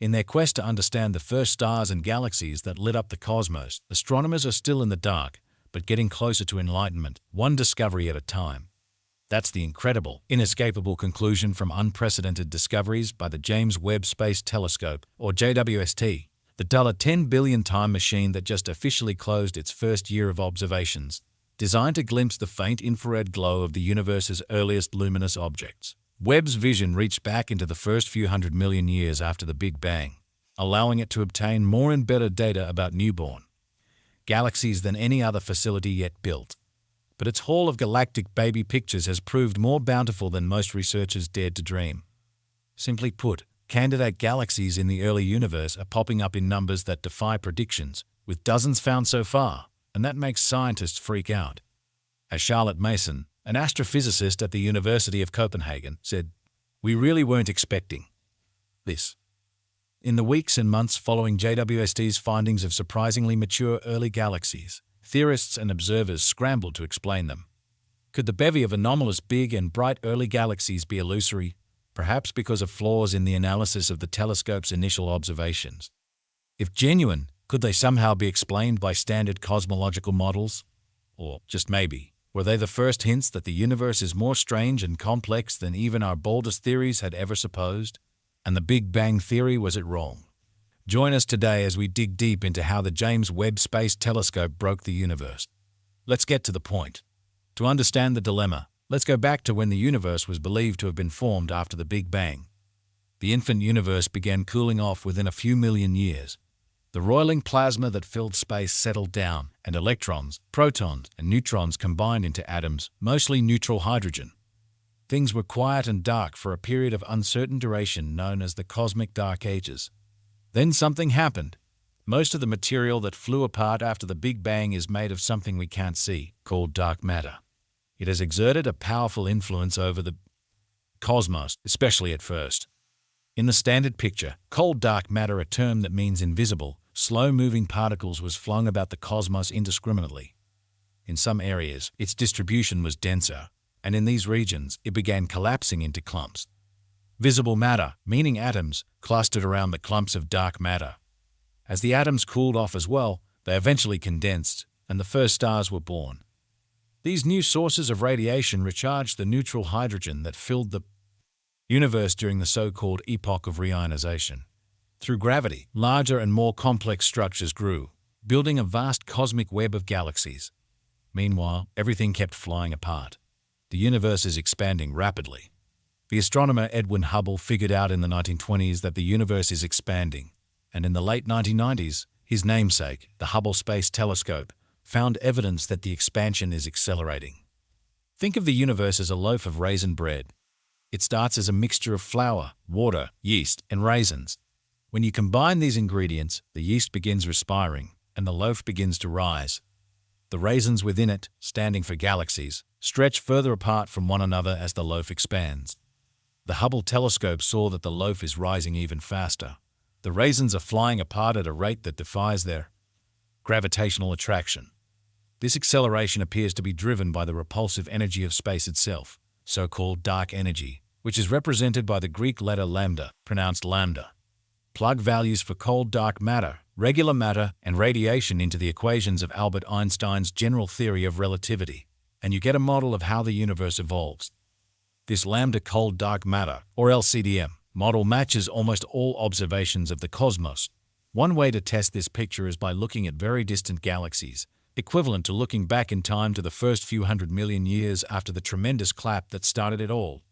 In their quest to understand the first stars and galaxies that lit up the cosmos, astronomers are still in the dark, but getting closer to enlightenment, one discovery at a time. That's the incredible, inescapable conclusion from unprecedented discoveries by the James Webb Space Telescope, or JWST, the $10 billion time machine that just officially closed its first year of observations, designed to glimpse the faint infrared glow of the universe's earliest luminous objects. Webb's vision reached back into the first few 100 million years after the Big Bang, allowing it to obtain more and better data about newborn galaxies than any other facility yet built. But its haul of galactic baby pictures has proved more bountiful than most researchers dared to dream. Simply put, candidate galaxies in the early universe are popping up in numbers that defy predictions, with dozens found so far, and that makes scientists freak out. As Charlotte Mason, an astrophysicist at the University of Copenhagen, said, "We really weren't expecting this." In the weeks and months following JWST's findings of surprisingly mature early galaxies, theorists and observers scrambled to explain them. Could the bevy of anomalous big and bright early galaxies be illusory, perhaps because of flaws in the analysis of the telescope's initial observations? If genuine, could they somehow be explained by standard cosmological models? Or, just maybe, were they the first hints that the universe is more strange and complex than even our boldest theories had ever supposed? And the Big Bang Theory, was it wrong? Join us today as we dig deep into how the James Webb Space Telescope broke the universe. Let's get to the point. To understand the dilemma, let's go back to when the universe was believed to have been formed after the Big Bang. The infant universe began cooling off within a few million years. The roiling plasma that filled space settled down, and electrons, protons, and neutrons combined into atoms, mostly neutral hydrogen. Things were quiet and dark for a period of uncertain duration known as the Cosmic Dark Ages. Then something happened. Most of the material that flew apart after the Big Bang is made of something we can't see, called dark matter. It has exerted a powerful influence over the cosmos, especially at first. In the standard picture, cold dark matter, a term that means invisible, slow-moving particles, was flung about the cosmos indiscriminately. In some areas, its distribution was denser, and in these regions, it began collapsing into clumps. Visible matter, meaning atoms, clustered around the clumps of dark matter. As the atoms cooled off as well, they eventually condensed, and the first stars were born. These new sources of radiation recharged the neutral hydrogen that filled the universe during the so-called epoch of reionization. Through gravity, larger and more complex structures grew, building a vast cosmic web of galaxies. Meanwhile, everything kept flying apart. The universe is expanding rapidly. The astronomer Edwin Hubble figured out in the 1920s that the universe is expanding, and in the late 1990s, his namesake, the Hubble Space Telescope, found evidence that the expansion is accelerating. Think of the universe as a loaf of raisin bread. It starts as a mixture of flour, water, yeast, and raisins. When you combine these ingredients, the yeast begins respiring, and the loaf begins to rise. The raisins within it, standing for galaxies, stretch further apart from one another as the loaf expands. The Hubble telescope saw that the loaf is rising even faster. The raisins are flying apart at a rate that defies their gravitational attraction. This acceleration appears to be driven by the repulsive energy of space itself, so-called dark energy, which is represented by the Greek letter lambda, pronounced lambda. Plug values for cold dark matter, regular matter, and radiation into the equations of Albert Einstein's general theory of relativity, and you get a model of how the universe evolves. This lambda cold dark matter, or LCDM, model matches almost all observations of the cosmos. One way to test this picture is by looking at very distant galaxies, equivalent to looking back in time to the first few 100 million years after the tremendous clap that started it all.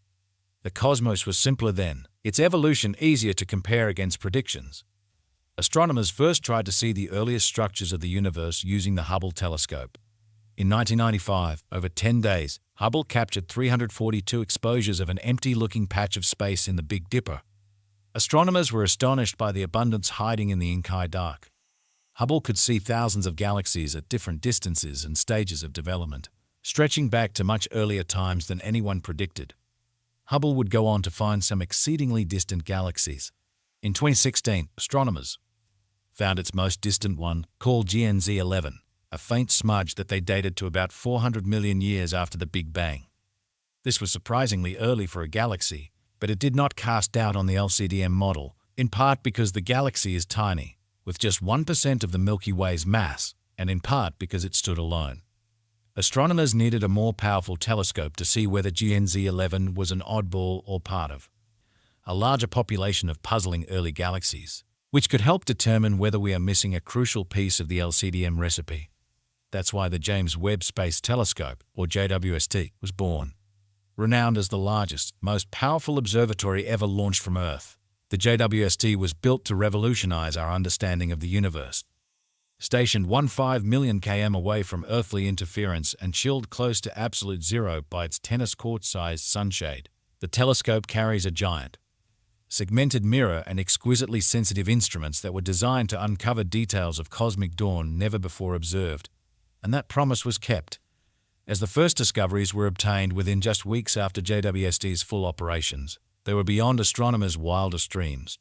The cosmos was simpler then, its evolution easier to compare against predictions. Astronomers first tried to see the earliest structures of the universe using the Hubble telescope. In 1995, over 10 days, Hubble captured 342 exposures of an empty-looking patch of space in the Big Dipper. Astronomers were astonished by the abundance hiding in the inky dark. Hubble could see thousands of galaxies at different distances and stages of development, stretching back to much earlier times than anyone predicted. Hubble would go on to find some exceedingly distant galaxies. In 2016, astronomers found its most distant one, called GNZ 11, a faint smudge that they dated to about 400 million years after the Big Bang. This was surprisingly early for a galaxy, but it did not cast doubt on the LCDM model, in part because the galaxy is tiny, with just 1% of the Milky Way's mass, and in part because it stood alone. Astronomers needed a more powerful telescope to see whether GNZ 11 was an oddball or part of a larger population of puzzling early galaxies, which could help determine whether we are missing a crucial piece of the LCDM recipe. That's why the James Webb Space Telescope, or JWST, was born. Renowned as the largest, most powerful observatory ever launched from Earth, the JWST was built to revolutionize our understanding of the universe. Stationed 15 million km away from earthly interference and chilled close to absolute zero by its tennis court-sized sunshade, the telescope carries a giant, segmented mirror and exquisitely sensitive instruments that were designed to uncover details of cosmic dawn never before observed. And that promise was kept, as the first discoveries were obtained within just weeks after JWST's full operations. They were beyond astronomers' wildest dreams.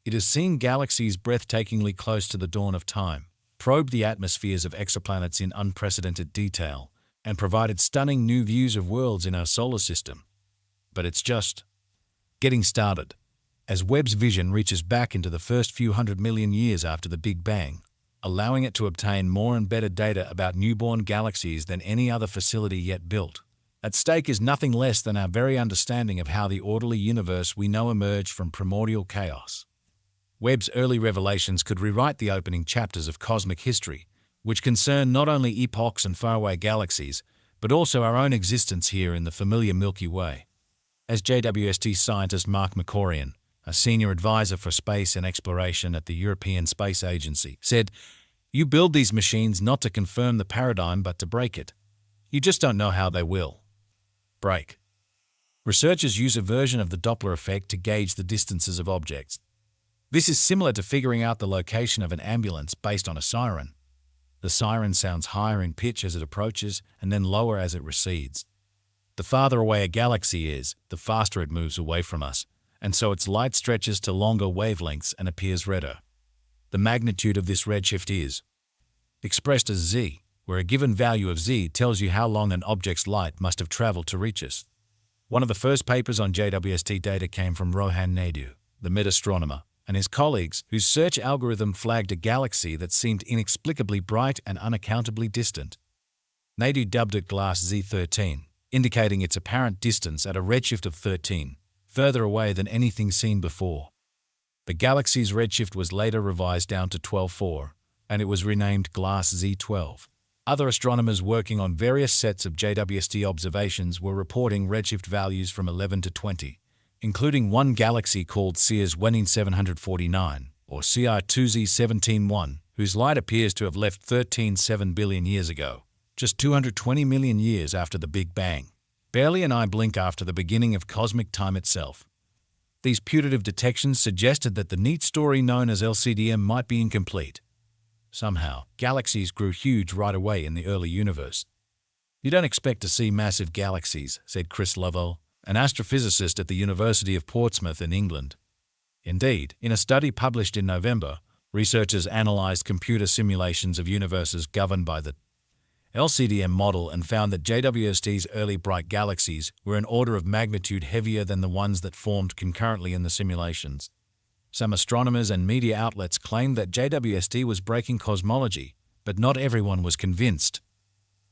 It has seen galaxies breathtakingly close to the dawn of time, probed the atmospheres of exoplanets in unprecedented detail, and provided stunning new views of worlds in our solar system. But it's just getting started. As Webb's vision reaches back into the first few 100 million years after the Big Bang, allowing it to obtain more and better data about newborn galaxies than any other facility yet built. At stake is nothing less than our very understanding of how the orderly universe we know emerged from primordial chaos. Webb's early revelations could rewrite the opening chapters of cosmic history, which concern not only epochs and faraway galaxies, but also our own existence here in the familiar Milky Way. As JWST scientist Mark Makorian, a senior advisor for space and exploration at the European Space Agency, said, "You build these machines not to confirm the paradigm but to break it. You just don't know how they will break." Researchers use a version of the Doppler effect to gauge the distances of objects. This is similar to figuring out the location of an ambulance based on a siren. The siren sounds higher in pitch as it approaches and then lower as it recedes. The farther away a galaxy is, the faster it moves away from us, and so its light stretches to longer wavelengths and appears redder. The magnitude of this redshift is expressed as z, where a given value of z tells you how long an object's light must have traveled to reach us. One of the first papers on JWST data came from Rohan Naidu, the mid-astronomer, and his colleagues, whose search algorithm flagged a galaxy that seemed inexplicably bright and unaccountably distant. Naidu dubbed it Glass Z13, indicating its apparent distance at a redshift of 13, further away than anything seen before. The galaxy's redshift was later revised down to 12.4, and it was renamed Glass Z12. Other astronomers working on various sets of JWST observations were reporting redshift values from 11 to 20, including one galaxy called Sears 18749, or CI2Z171, whose light appears to have left 13.7 billion years ago, just 220 million years after the Big Bang, barely an eye blink after the beginning of cosmic time itself. These putative detections suggested that the neat story known as LCDM might be incomplete. Somehow, galaxies grew huge right away in the early universe. "You don't expect to see massive galaxies," said Chris Lovell, an astrophysicist at the University of Portsmouth in England. Indeed, in a study published in November, researchers analyzed computer simulations of universes governed by the LCDM model and found that JWST's early bright galaxies were an order of magnitude heavier than the ones that formed concurrently in the simulations. Some astronomers and media outlets claimed that JWST was breaking cosmology, but not everyone was convinced.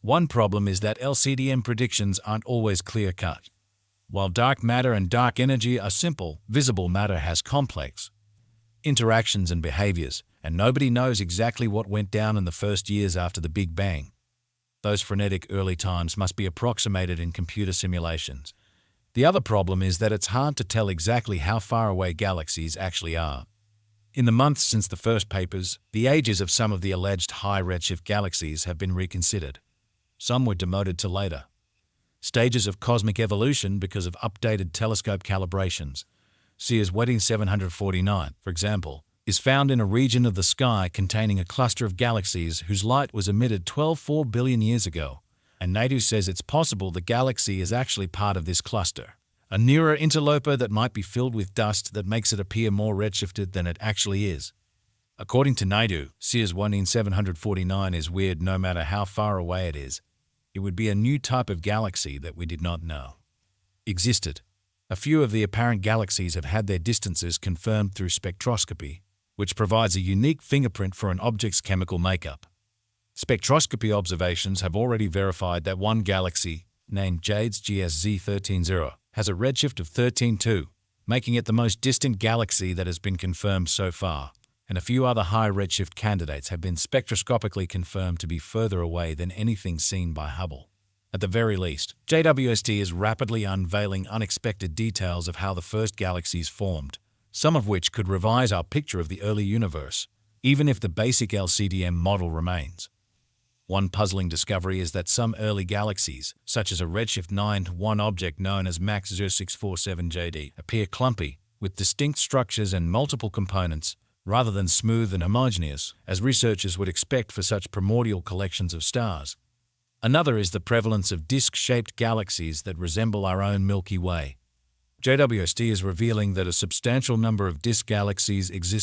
One problem is that LCDM predictions aren't always clear-cut. While dark matter and dark energy are simple, visible matter has complex interactions and behaviors, and nobody knows exactly what went down in the first years after the Big Bang. Those frenetic early times must be approximated in computer simulations. The other problem is that it's hard to tell exactly how far away galaxies actually are. In the months since the first papers, the ages of some of the alleged high redshift galaxies have been reconsidered. Some were demoted to later stages of cosmic evolution because of updated telescope calibrations. Sears 18749, for example, is found in a region of the sky containing a cluster of galaxies whose light was emitted 12.4 billion years ago, and Naidu says it's possible the galaxy is actually part of this cluster, a nearer interloper that might be filled with dust that makes it appear more redshifted than it actually is. According to Naidu, Sears 18749 is weird no matter how far away it is. It would be a new type of galaxy that we did not know existed. A few of the apparent galaxies have had their distances confirmed through spectroscopy, which provides a unique fingerprint for an object's chemical makeup. Spectroscopy observations have already verified that one galaxy, named Jade's GSZ 13-0, has a redshift of 13.2, making it the most distant galaxy that has been confirmed so far, and a few other high redshift candidates have been spectroscopically confirmed to be further away than anything seen by Hubble. At the very least, JWST is rapidly unveiling unexpected details of how the first galaxies formed, some of which could revise our picture of the early universe, even if the basic LCDM model remains. One puzzling discovery is that some early galaxies, such as a redshift 9-1 object known as MAX 0647JD, appear clumpy, with distinct structures and multiple components, rather than smooth and homogeneous, as researchers would expect for such primordial collections of stars. Another is the prevalence of disc-shaped galaxies that resemble our own Milky Way. JWST is revealing that a substantial number of disk galaxies exist